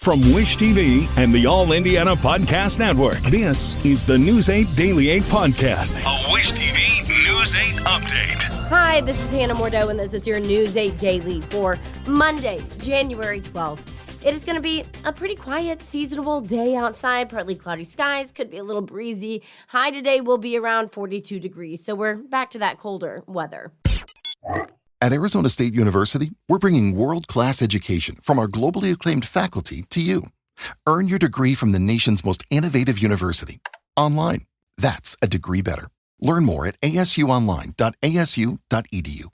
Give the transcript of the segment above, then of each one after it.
From Wish TV and the All Indiana Podcast Network, this is the News 8 Daily 8 Podcast, a Wish TV News 8 update. Hi, this is Hannah Mordeau, and this is your News 8 Daily for Monday, January 12th. It is going to be a pretty quiet, seasonable day outside. Partly cloudy skies, could be a little breezy. High today will be around 42 degrees, so we're back to that colder weather. At Arizona State University, we're bringing world-class education from our globally acclaimed faculty to you. Earn your degree from the nation's most innovative university. Online. That's a degree better. Learn more at asuonline.asu.edu.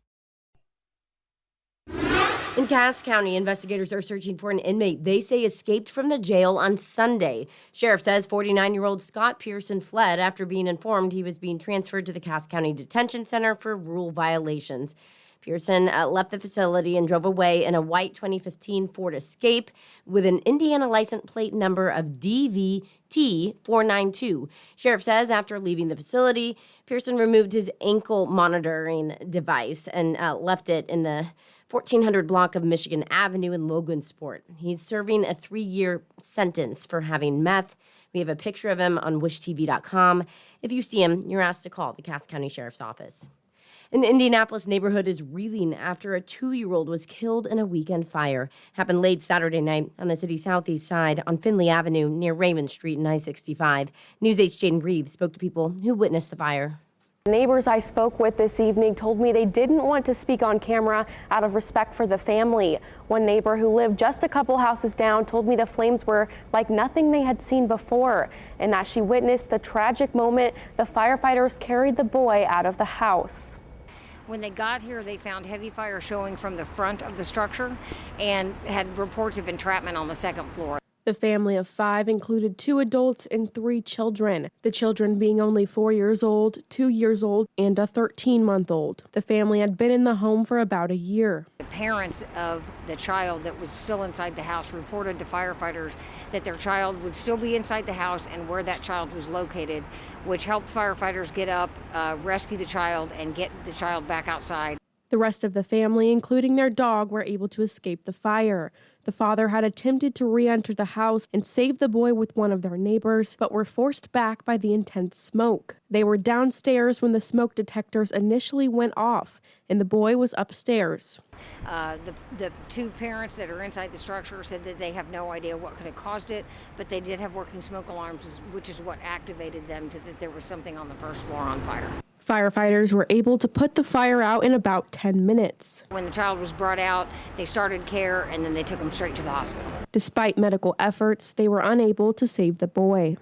In Cass County, investigators are searching for an inmate they say escaped from the jail on Sunday. Sheriff says 49-year-old Scott Pearson fled after being informed he was being transferred to the Cass County Detention Center for rule violations. Pearson left the facility and drove away in a white 2015 Ford Escape with an Indiana license plate number of DVT492. Sheriff says after leaving the facility, Pearson removed his ankle monitoring device and left it in the 1400 block of Michigan Avenue in Logansport. He's serving a 3-year sentence for having meth. We have a picture of him on wishtv.com. If you see him, you're asked to call the Cass County Sheriff's Office. An Indianapolis neighborhood is reeling after a 2-year-old was killed in a weekend fire. Happened late Saturday night on the city's southeast side on Finley Avenue near Raymond Street and I-65. News 8's Jaden Reeves spoke to people who witnessed the fire. Neighbors I spoke with this evening told me they didn't want to speak on camera out of respect for the family. One neighbor who lived just a couple houses down told me the flames were like nothing they had seen before, and that she witnessed the tragic moment the firefighters carried the boy out of the house. When they got here, they found heavy fire showing from the front of the structure and had reports of entrapment on the second floor. The family of 5 included 2 adults and 3 children, the children being only 4 years old, 2 years old, and a 13-month-old. The family had been in the home for about a year. The parents of the child that was still inside the house reported to firefighters that their child would still be inside the house and where that child was located, which helped firefighters get up, rescue the child, and get the child back outside. The rest of the family, including their dog, were able to escape the fire. The father had attempted to re-enter the house and save the boy with one of their neighbors, but were forced back by the intense smoke. They were downstairs when the smoke detectors initially went off, and the boy was upstairs. The 2 parents that are inside the structure said that they have no idea what could have caused it, but they did have working smoke alarms, which is what activated them to that there was something on the first floor on fire. Firefighters were able to put the fire out in about 10 minutes. When the child was brought out, they started care, and then they took him straight to the hospital. Despite medical efforts, they were unable to save the boy.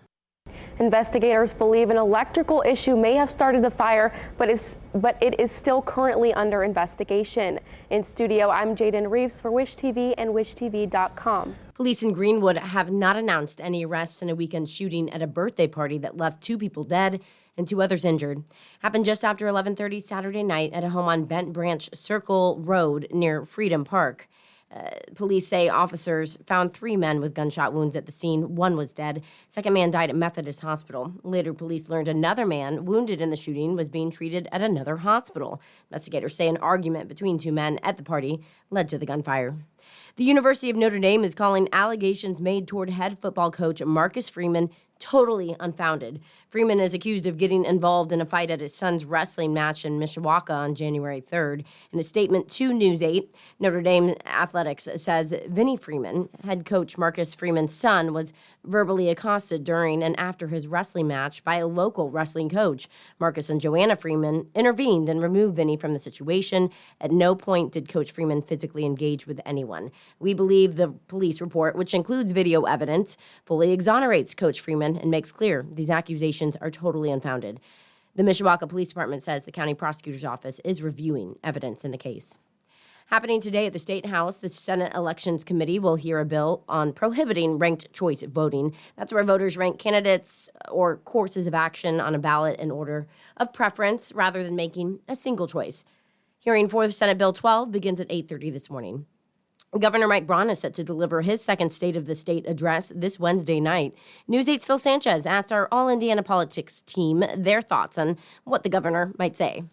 Investigators believe an electrical issue may have started the fire, but it is still currently under investigation. In studio, I'm Jaden Reeves for Wish TV and wishtv.com. Police in Greenwood have not announced any arrests in a weekend shooting at a birthday party that left 2 people dead and 2 others injured. Happened just after 11:30 Saturday night at a home on Bent Branch Circle Road near Freedom Park. Police say officers found 3 men with gunshot wounds at the scene. 1 was dead. Second man died at Methodist Hospital. Later, police learned another man wounded in the shooting was being treated at another hospital. Investigators say an argument between 2 men at the party led to the gunfire. The University of Notre Dame is calling allegations made toward head football coach Marcus Freeman totally unfounded. Freeman is accused of getting involved in a fight at his son's wrestling match in Mishawaka on January 3rd. In a statement to News 8, Notre Dame Athletics says Vinnie Freeman, head coach Marcus Freeman's son, was verbally accosted during and after his wrestling match by a local wrestling coach. Marcus and Joanna Freeman intervened and removed Vinnie from the situation. At no point did Coach Freeman physically engage with anyone. We believe the police report, which includes video evidence, fully exonerates Coach Freeman and makes clear these accusations are totally unfounded. The Mishawaka Police Department says the county prosecutor's office is reviewing evidence in the case. Happening today at the State House, the Senate Elections Committee will hear a bill on prohibiting ranked choice voting. That's where voters rank candidates or courses of action on a ballot in order of preference rather than making a single choice. Hearing for Senate Bill 12 begins at 8:30 this morning. Governor Mike Braun is set to deliver his second State of the State address this Wednesday night. News 8's Phil Sanchez asked our All Indiana Politics team their thoughts on what the governor might say.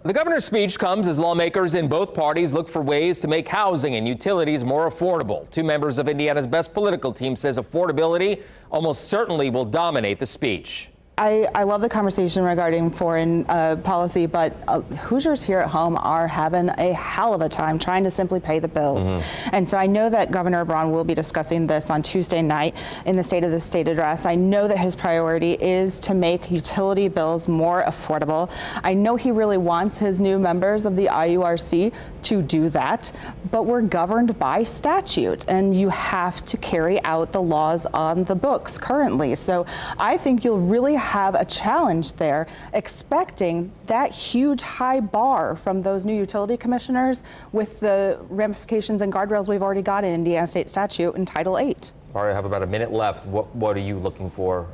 The governor's speech comes as lawmakers in both parties look for ways to make housing and utilities more affordable. Two members of Indiana's best political team says affordability almost certainly will dominate the speech. I love the conversation regarding foreign policy, but Hoosiers here at home are having a hell of a time trying to simply pay the bills. And so I know that Governor Braun will be discussing this on Tuesday night in the State of the State address. I know that his priority is to make utility bills more affordable. I know he really wants his new members of the IURC to do that, but we're governed by statute, and you have to carry out the laws on the books currently. So I think you'll really have a challenge there, expecting that huge high bar from those new utility commissioners with the ramifications and guardrails we've already got in Indiana state statute in Title VIII. All right, I have about a minute left. What are you looking for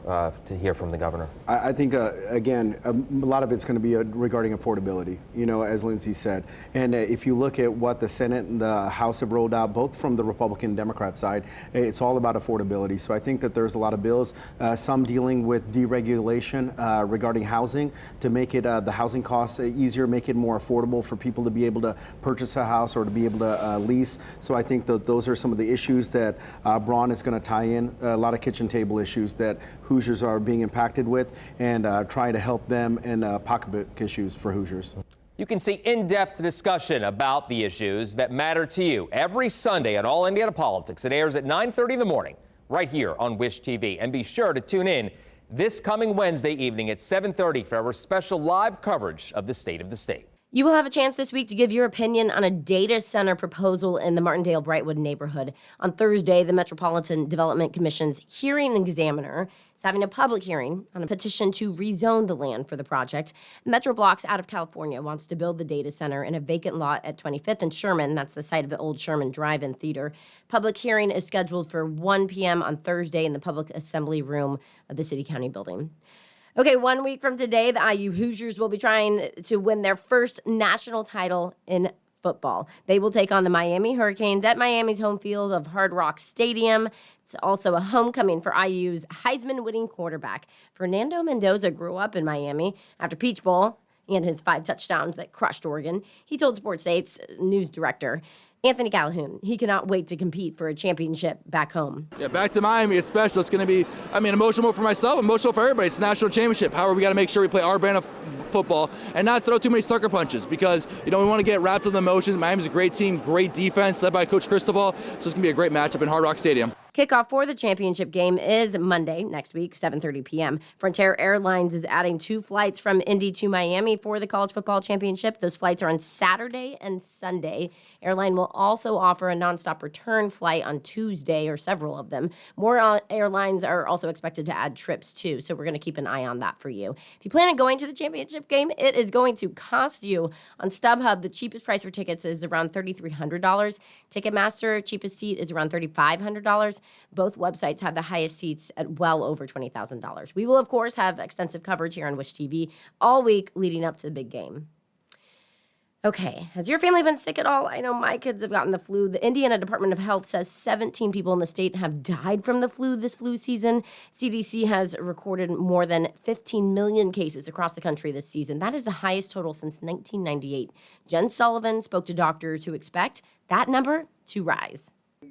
to hear from the governor? I think, again, a lot of it's going to be regarding affordability, you know, as Lindsay said. And if you look at what the Senate and the House have rolled out, both from the Republican and Democrat side, it's all about affordability. So I think that there's a lot of bills, some dealing with deregulation regarding housing to make it the housing costs easier, make it more affordable for people to be able to purchase a house or to be able to lease. So I think that those are some of the issues that Braun is going to tie in, a lot of kitchen table issues that Hoosiers are being impacted with, and try to help them and pocketbook issues for Hoosiers. You can see in-depth discussion about the issues that matter to you every Sunday on All Indiana Politics. It airs at 9:30 in the morning right here on Wish TV. And be sure to tune in this coming Wednesday evening at 7:30 for our special live coverage of the State of the State. You will have a chance this week to give your opinion on a data center proposal in the Martindale-Brightwood neighborhood. On Thursday, the Metropolitan Development Commission's hearing examiner is having a public hearing on a petition to rezone the land for the project. Metro Blocks out of California wants to build the data center in a vacant lot at 25th and Sherman. That's the site of the old Sherman Drive-In Theater. Public hearing is scheduled for 1 p.m. on Thursday in the Public Assembly Room of the City County Building. Okay, 1 week from today, the IU Hoosiers will be trying to win their first national title in football. They will take on the Miami Hurricanes at Miami's home field of Hard Rock Stadium. It's also a homecoming for IU's Heisman-winning quarterback. Fernando Mendoza grew up in Miami after Peach Bowl and his 5 touchdowns that crushed Oregon. He told Sports 8's news director, Anthony Calhoun, he cannot wait to compete for a championship back home. Yeah, back to Miami, it's special. It's going to be, emotional for myself, emotional for everybody. It's a national championship. However, we got to make sure we play our brand of football and not throw too many sucker punches because, we want to get wrapped up in the emotions. Miami's a great team, great defense, led by Coach Cristobal. So it's going to be a great matchup in Hard Rock Stadium. Kickoff for the championship game is Monday next week, 7:30 p.m. Frontier Airlines is adding 2 flights from Indy to Miami for the college football championship. Those flights are on Saturday and Sunday. Airline will also offer a nonstop return flight on Tuesday, or several of them. More airlines are also expected to add trips too, so we're going to keep an eye on that for you. If you plan on going to the championship game, it is going to cost you. On StubHub, the cheapest price for tickets is around $3,300. Ticketmaster, cheapest seat is around $3,500. Both websites have the highest seats at well over $20,000. We will, of course, have extensive coverage here on Wish TV all week leading up to the big game. Okay, has your family been sick at all? I know my kids have gotten the flu. The Indiana Department of Health says 17 people in the state have died from the flu this flu season. CDC has recorded more than 15 million cases across the country this season. That is the highest total since 1998. Jen Sullivan spoke to doctors who expect that number to rise.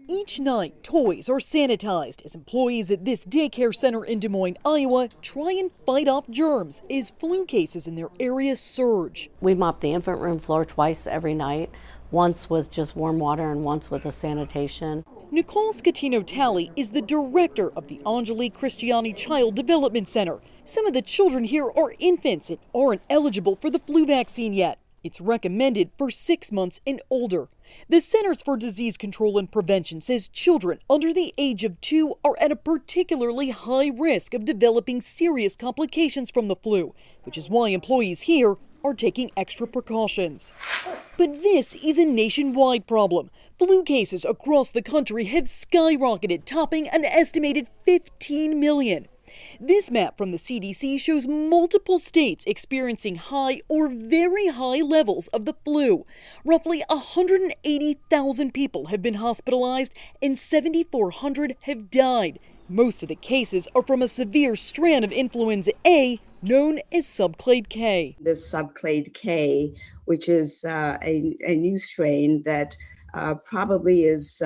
Each night, toys are sanitized as employees at this daycare center in Des Moines, Iowa, try and fight off germs as flu cases in their area surge. We mop the infant room floor twice every night, once with just warm water and once with a sanitation. Nicole Scatino-Talley is the director of the Angelique Christiani Child Development Center. Some of the children here are infants and aren't eligible for the flu vaccine yet. It's recommended for 6 months and older. The Centers for Disease Control and Prevention says children under the age of 2 are at a particularly high risk of developing serious complications from the flu, which is why employees here are taking extra precautions. But this is a nationwide problem. Flu cases across the country have skyrocketed, topping an estimated 15 million. This map from the CDC shows multiple states experiencing high or very high levels of the flu. Roughly 180,000 people have been hospitalized and 7,400 have died. Most of the cases are from a severe strand of influenza A known as subclade K. This subclade K, which is a new strain that probably is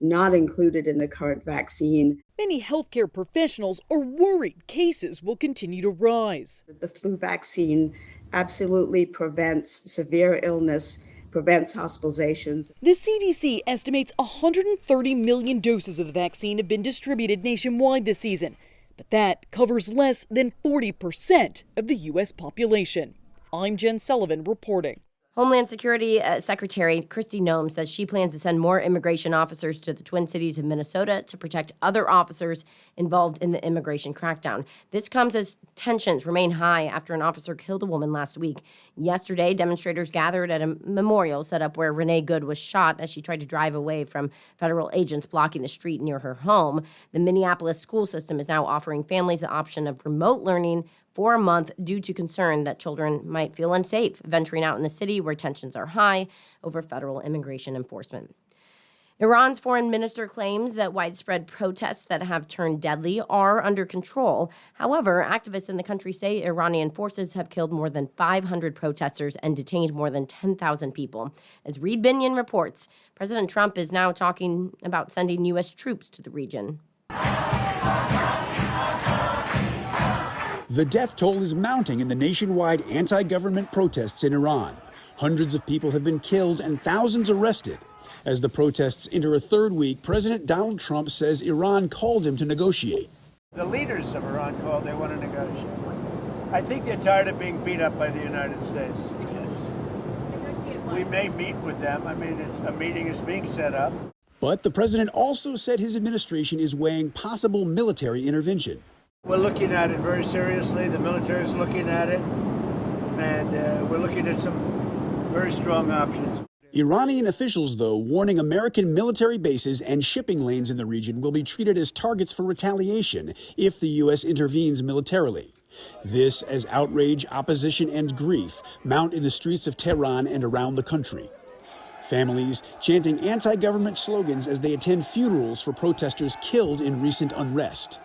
not included in the current vaccine. Many healthcare professionals are worried cases will continue to rise. The flu vaccine absolutely prevents severe illness, prevents hospitalizations. The CDC estimates 130 million doses of the vaccine have been distributed nationwide this season, but that covers less than 40% of the U.S. population. I'm Jen Sullivan reporting. Homeland Security Secretary Kristi Noem says she plans to send more immigration officers to the Twin Cities of Minnesota to protect other officers involved in the immigration crackdown. This comes as tensions remain high after an officer killed a woman last week. Yesterday, demonstrators gathered at a memorial set up where Renee Good was shot as she tried to drive away from federal agents blocking the street near her home. The Minneapolis school system is now offering families the option of remote learning for a month due to concern that children might feel unsafe venturing out in the city where tensions are high over federal immigration enforcement. Iran's foreign minister claims that widespread protests that have turned deadly are under control. However, activists in the country say Iranian forces have killed more than 500 protesters and detained more than 10,000 people. As Reed Binion reports, President Trump is now talking about sending U.S. troops to the region. The death toll is mounting in the nationwide anti-government protests in Iran. Hundreds of people have been killed and thousands arrested. As the protests enter a third week, President Donald Trump says Iran called him to negotiate. The leaders of Iran called, they want to negotiate. I think they're tired of being beat up by the United States. Yes. We may meet with them. I mean, a meeting is being set up. But the president also said his administration is weighing possible military intervention. We're looking at it very seriously. The military is looking at it, and we're looking at some very strong options. Iranian officials, though, warning American military bases and shipping lanes in the region will be treated as targets for retaliation if the U.S. intervenes militarily. This as outrage, opposition, and grief mount in the streets of Tehran and around the country. Families chanting anti-government slogans as they attend funerals for protesters killed in recent unrest.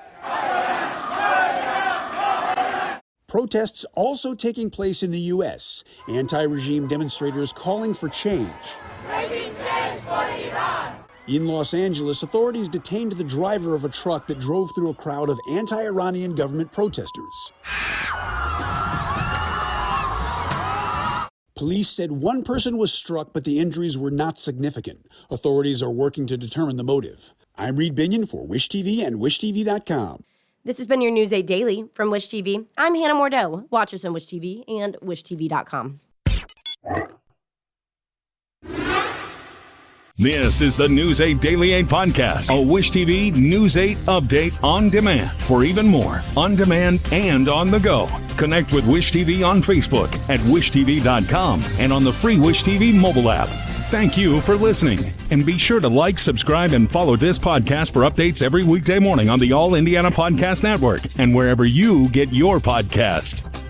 Protests also taking place in the U.S. Anti-regime demonstrators calling for change. Regime change for Iran. In Los Angeles, authorities detained the driver of a truck that drove through a crowd of anti-Iranian government protesters. Police said one person was struck, but the injuries were not significant. Authorities are working to determine the motive. I'm Reed Binion for Wish TV and WishTV.com. This has been your News 8 Daily from Wish TV. I'm Hannah Mordeau. Watch us on Wish TV and WishTV.com. This is the News 8 Daily 8 podcast, a Wish TV News 8 update on demand. For even more, on demand and on the go. Connect with Wish TV on Facebook at WishTV.com and on the free Wish TV mobile app. Thank you for listening. And be sure to like, subscribe, and follow this podcast for updates every weekday morning on the All Indiana Podcast Network and wherever you get your podcast.